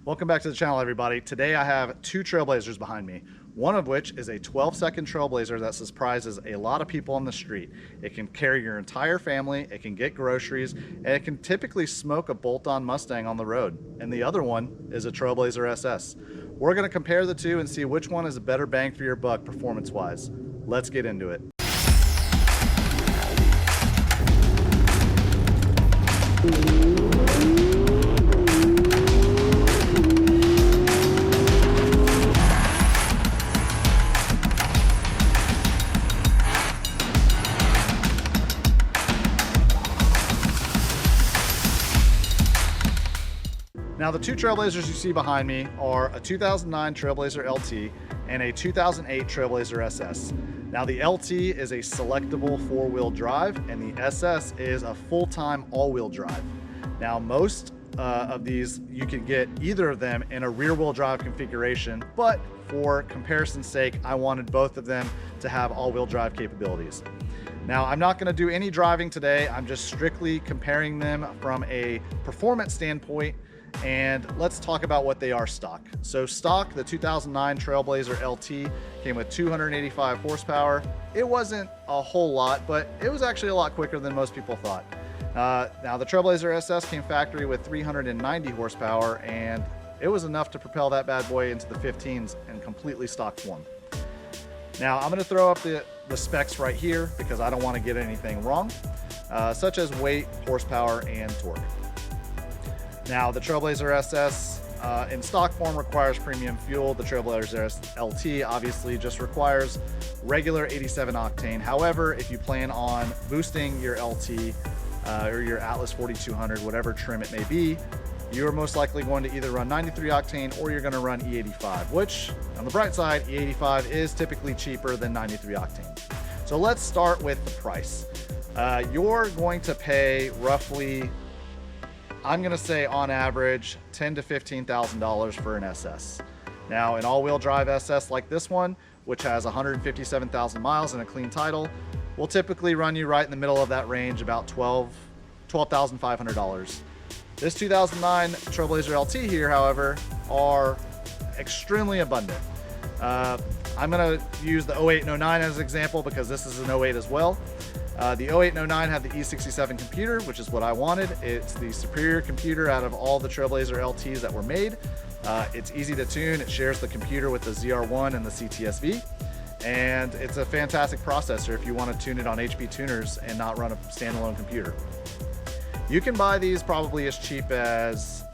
Welcome back to the channel, everybody. Today I have two Trailblazers behind me, one of which is a 12-second Trailblazer that surprises a lot of people on the street. It can carry your entire family, it can get groceries, and it can typically smoke a bolt-on Mustang on the road. And the other one is a Trailblazer SS. We're going to compare the two and see which one is a better bang for your buck performance-wise. Let's get into it. Now, the two Trailblazers you see behind me are a 2009 Trailblazer LT and a 2008 Trailblazer SS. Now, the LT is a selectable four-wheel drive and the SS is a full-time all-wheel drive. Now, most of these, you can get either of them in a rear-wheel drive configuration, but for comparison's sake, I wanted both of them to have all-wheel drive capabilities. Now, I'm not going to do any driving today. I'm just strictly comparing them from a performance standpoint. And let's talk about what they are stock. So stock, the 2009 Trailblazer LT came with 285 horsepower. It wasn't a whole lot, but it was actually a lot quicker than most people thought. Now the Trailblazer SS came factory with 390 horsepower, and it was enough to propel that bad boy into the 15s in completely stock form. Now I'm gonna throw up the specs right here because I don't wanna get anything wrong, such as weight, horsepower, and torque. Now, the Trailblazer SS in stock form requires premium fuel. The Trailblazer LT obviously just requires regular 87 octane. However, if you plan on boosting your LT or your Atlas 4200, whatever trim it may be, you are most likely going to either run 93 octane or you're going to run E85, which on the bright side, E85 is typically cheaper than 93 octane. So let's start with the price. You're going to pay roughly, I'm gonna say on average, $10,000 to $15,000 for an SS. Now, an all-wheel drive SS like this one, which has 157,000 miles and a clean title, will typically run you right in the middle of that range, about $12,500. This 2009 Trailblazer LT here, however, are extremely abundant. I'm gonna use the 08 and 09 as an example because this is an 08 as well. The 08 and 09 have the E67 computer, which is what I wanted. It's the superior computer out of all the Trailblazer LTs that were made. It's easy to tune. It shares the computer with the ZR1 and the CTSV. And it's a fantastic processor if you want to tune it on HP tuners and not run a standalone computer. You can buy these probably as cheap as,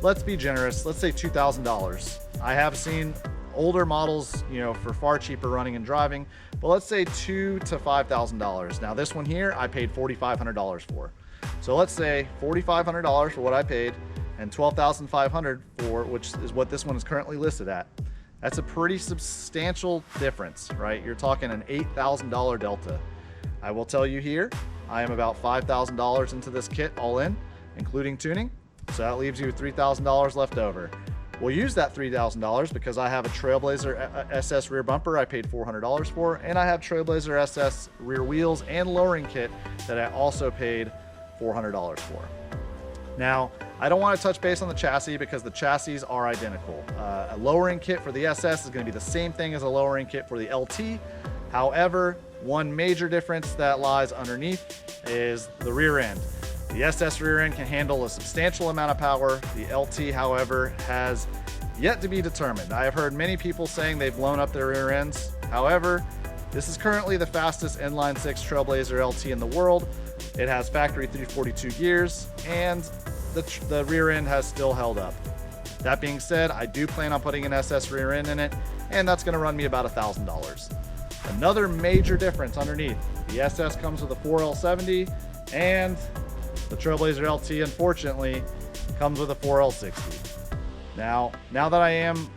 let's be generous, let's say $2,000. I have seen older models, for far cheaper running and driving, but let's say $2,000 to $5,000. Now this one here, I paid $4,500 for. So let's say $4,500 for what I paid and $12,500 for, which is what this one is currently listed at. That's a pretty substantial difference, right? You're talking an $8,000 delta. I will tell you here, I am about $5,000 into this kit all in, including tuning. So that leaves you $3,000 left over. We'll use that $3,000 because I have a Trailblazer SS rear bumper I paid $400 for, and I have Trailblazer SS rear wheels and lowering kit that I also paid $400 for. Now, I don't want to touch base on the chassis because the chassis are identical. A lowering kit for the SS is going to be the same thing as a lowering kit for the LT. However, one major difference that lies underneath is the rear end. The SS rear end can handle a substantial amount of power. The LT, however, has yet to be determined. I have heard many people saying they've blown up their rear ends. However, this is currently the fastest inline 6 Trailblazer LT in the world. It has factory 342 gears and the rear end has still held up. That being said, I do plan on putting an SS rear end in it, and that's gonna run me about $1,000. Another major difference underneath, the SS comes with a 4L70 and the Trailblazer LT, unfortunately, comes with a 4L60. Now that I am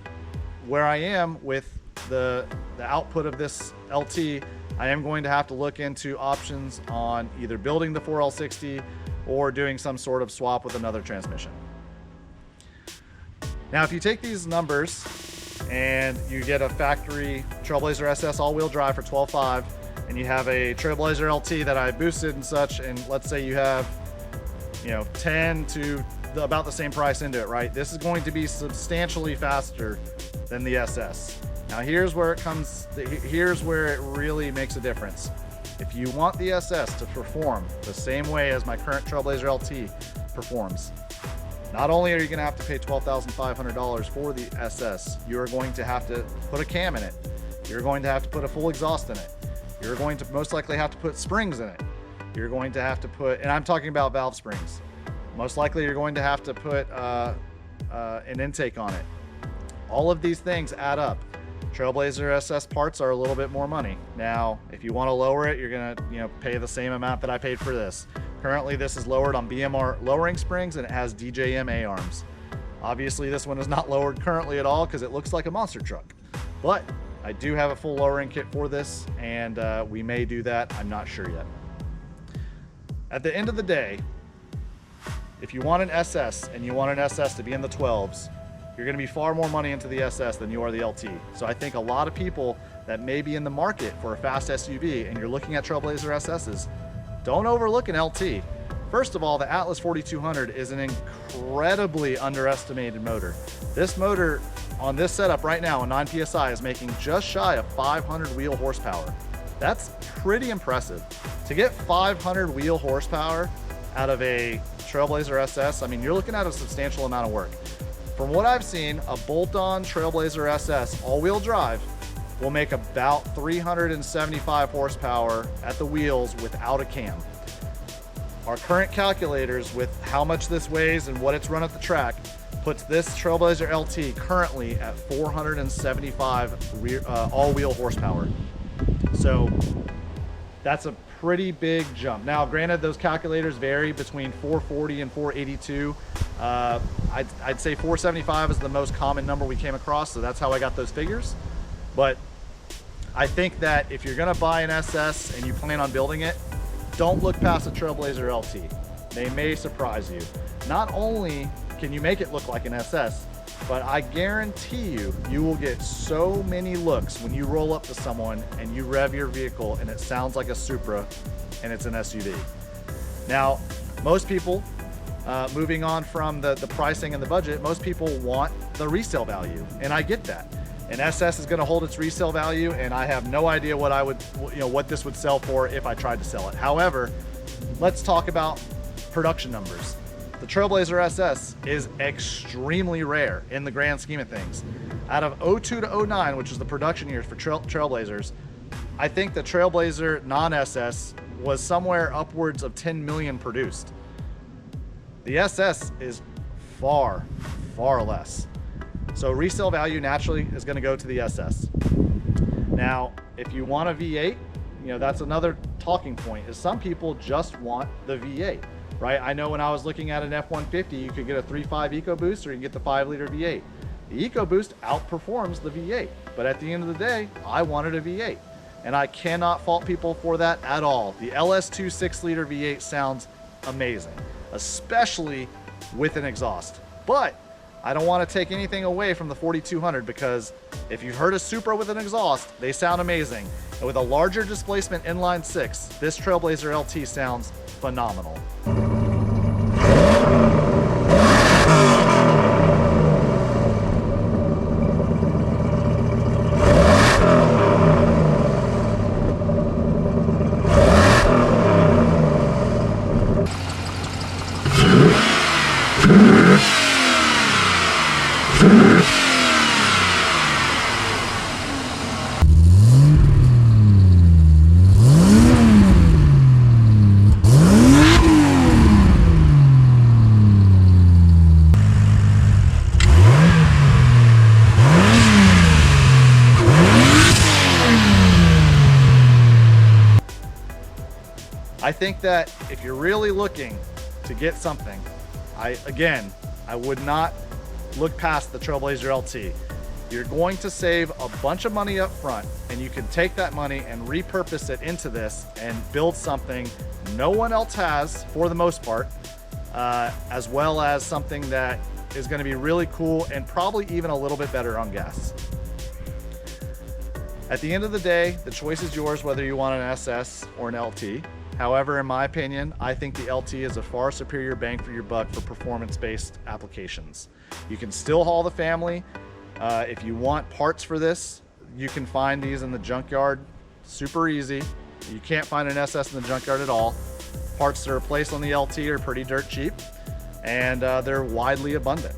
where I am with the output of this LT, I am going to have to look into options on either building the 4L60 or doing some sort of swap with another transmission. Now, if you take these numbers and you get a factory Trailblazer SS all-wheel drive for $12,500, and you have a Trailblazer LT that I boosted and such, and let's say you have 10 to about the same price into it, right? This is going to be substantially faster than the SS. Now here's where it really makes a difference. If you want the SS to perform the same way as my current Trailblazer LT performs, not only are you gonna have to pay $12,500 for the SS, you are going to have to put a cam in it. You're going to have to put a full exhaust in it. You're going to most likely have to put springs in it. You're going to have to put, and I'm talking about valve springs. Most likely you're going to have to put an intake on it. All of these things add up. Trailblazer SS parts are a little bit more money. Now, if you want to lower it, you're gonna pay the same amount that I paid for this. Currently, this is lowered on BMR lowering springs and it has DJM A-arms. Obviously, this one is not lowered currently at all because it looks like a monster truck. But I do have a full lowering kit for this, and we may do that. I'm not sure yet. At the end of the day, if you want an SS and you want an SS to be in the 12s, you're going to be far more money into the SS than you are the LT. So I think a lot of people that may be in the market for a fast SUV and you're looking at Trailblazer SSs, don't overlook an LT. First of all, the Atlas 4200 is an incredibly underestimated motor. This motor on this setup right now, a 9 PSI, is making just shy of 500 wheel horsepower. That's pretty impressive. To get 500 wheel horsepower out of a Trailblazer SS, I mean, you're looking at a substantial amount of work. From what I've seen, a bolt-on Trailblazer SS all-wheel drive will make about 375 horsepower at the wheels without a cam. Our current calculators with how much this weighs and what it's run at the track puts this Trailblazer LT currently at 475 all-wheel horsepower. So that's a pretty big jump. Now, granted, those calculators vary between 440 and 482. I'd say 475 is the most common number we came across, so that's how I got those figures. But I think that if you're gonna buy an SS and you plan on building it, don't look past the Trailblazer LT. They may surprise you. Not only can you make it look like an SS, but I guarantee you will get so many looks when you roll up to someone and you rev your vehicle and it sounds like a Supra and it's an SUV. Now, most people, moving on from the pricing and the budget, most people want the resale value, and I get that. An SS is gonna hold its resale value, and I have no idea what what this would sell for if I tried to sell it. However, let's talk about production numbers. The Trailblazer SS is extremely rare in the grand scheme of things. Out of 02 to 09, which is the production years for Trailblazers, I think the Trailblazer non-SS was somewhere upwards of 10 million produced. The SS is far, far less. So resale value naturally is going to go to the SS. Now, if you want a V8, that's another talking point, is some people just want the V8, right? I know when I was looking at an F-150, you could get a 3.5 EcoBoost or you can get the 5-liter V8. The EcoBoost outperforms the V8, but at the end of the day, I wanted a V8. And I cannot fault people for that at all. The LS2 6-liter V8 sounds amazing, especially with an exhaust. But I don't want to take anything away from the 4200, because if you've heard a Supra with an exhaust, they sound amazing. And with a larger displacement inline 6, this Trailblazer LT sounds phenomenal. I think that if you're really looking to get something, I would not look past the Trailblazer LT. You're going to save a bunch of money up front, and you can take that money and repurpose it into this and build something no one else has for the most part, as well as something that is going to be really cool and probably even a little bit better on gas. At the end of the day, the choice is yours whether you want an SS or an LT. However, in my opinion, I think the LT is a far superior bang for your buck for performance-based applications. You can still haul the family. If you want parts for this, you can find these in the junkyard super easy. You can't find an SS in the junkyard at all. Parts that are placed on the LT are pretty dirt cheap, and they're widely abundant.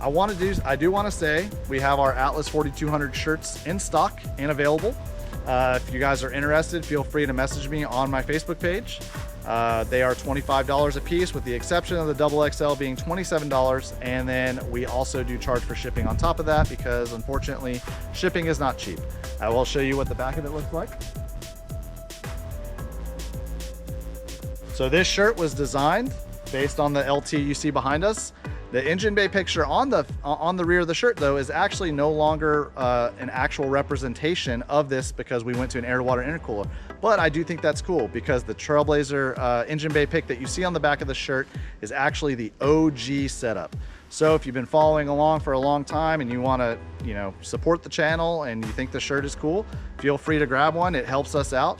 I do want to say we have our Atlas 4200 shirts in stock and available. If you guys are interested, feel free to message me on my Facebook page. They are $25 a piece, with the exception of the XXL being $27, and then we also do charge for shipping on top of that, because unfortunately shipping is not cheap. I will show you what the back of it looks like. So this shirt was designed based on the LT you see behind us. The engine bay picture on the rear of the shirt, though, is actually no longer an actual representation of this, because we went to an air-to-water intercooler. But I do think that's cool, because the Trailblazer engine bay pic that you see on the back of the shirt is actually the OG setup. So if you've been following along for a long time and you want to, support the channel and you think the shirt is cool, feel free to grab one. It helps us out.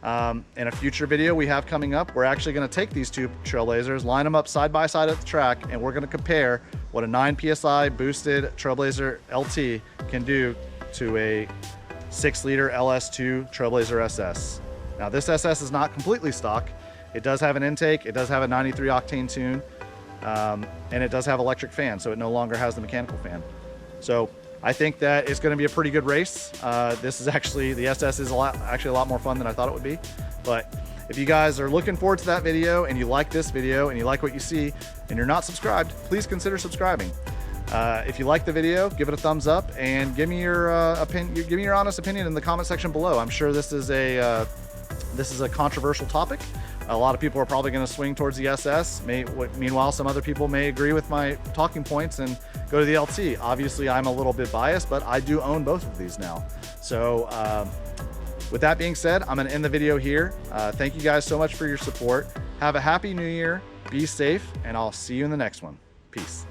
In a future video we have coming up, we're actually going to take these two Trailblazers, line them up side by side at the track, and we're going to compare what a 9 PSI boosted Trailblazer LT can do to a 6-liter LS2 Trailblazer SS. Now, this SS is not completely stock. It does have an intake, it does have a 93 octane tune, and it does have electric fan, so it no longer has the mechanical fan. So I think that it's going to be a pretty good race. This is actually, the SS is actually a lot more fun than I thought it would be. But if you guys are looking forward to that video, and you like this video, and you like what you see, and you're not subscribed, please consider subscribing. If you like the video, give it a thumbs up, and give me your honest opinion in the comment section below. I'm sure this is a controversial topic. A lot of people are probably going to swing towards the SS. Meanwhile, some other people may agree with my talking points and go to the LT. Obviously, I'm a little bit biased, but I do own both of these now. So with that being said, I'm going to end the video here. Thank you guys so much for your support. Have a happy new year. Be safe, and I'll see you in the next one. Peace.